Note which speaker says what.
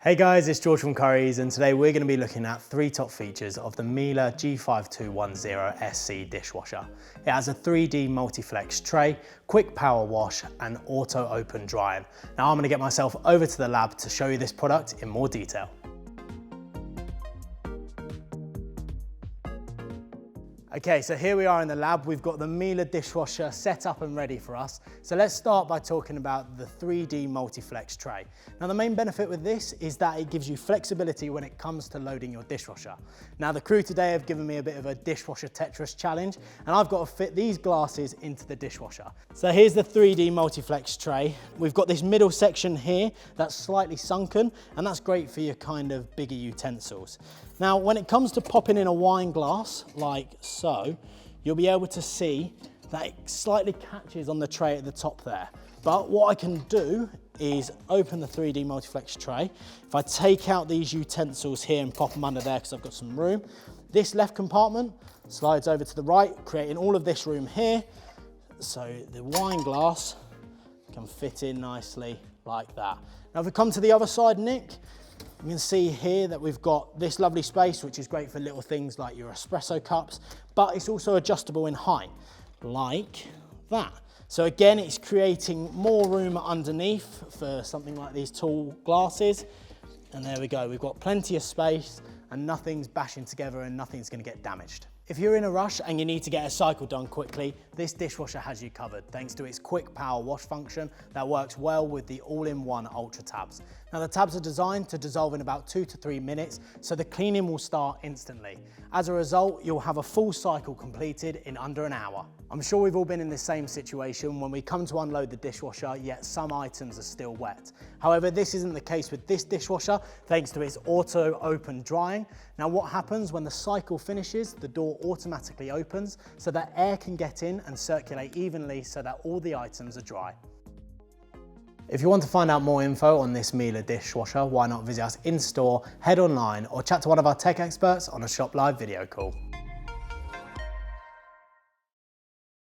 Speaker 1: Hey guys, it's George from Currys, and today we're going to be looking at 3 top features of the Miele G5210SC dishwasher. It has a 3D multi-flex tray, quick power wash and auto open drying. Now I'm going to get myself over to the lab to show you this product in more detail. Okay, so here we are in the lab. We've got the Miele dishwasher set up and ready for us. So let's start by talking about the 3D multi-flex tray. Now the main benefit with this is that it gives you flexibility when it comes to loading your dishwasher. Now the crew today have given me a bit of a dishwasher Tetris challenge, and I've got to fit these glasses into the dishwasher. So here's the 3D multi-flex tray. We've got this middle section here that's slightly sunken, and that's great for your kind of bigger utensils. Now, when it comes to popping in a wine glass, like so, you'll be able to see that it slightly catches on the tray at the top there. But what I can do is open the 3D multi-flex tray. If I take out these utensils here and pop them under there because I've got some room, this left compartment slides over to the right, creating all of this room here. So the wine glass can fit in nicely like that. Now, if we come to the other side, Nick, you can see here that we've got this lovely space, which is great for little things like your espresso cups, but it's also adjustable in height, like that. So again, it's creating more room underneath for something like these tall glasses. And there we go, we've got plenty of space and nothing's bashing together and nothing's gonna get damaged. If you're in a rush and you need to get a cycle done quickly, this dishwasher has you covered thanks to its quick power wash function that works well with the all-in-one Ultra tabs. Now the tabs are designed to dissolve in about 2 to 3 minutes, so the cleaning will start instantly. As a result, you'll have a full cycle completed in under an hour. I'm sure we've all been in the same situation when we come to unload the dishwasher, yet some items are still wet. However, this isn't the case with this dishwasher thanks to its auto open drying. Now what happens when the cycle finishes, the door automatically opens so that air can get in and circulate evenly so that all the items are dry. If you want to find out more info on this Miele dishwasher, why not visit us in store, head online or chat to one of our tech experts on a Shop Live video call.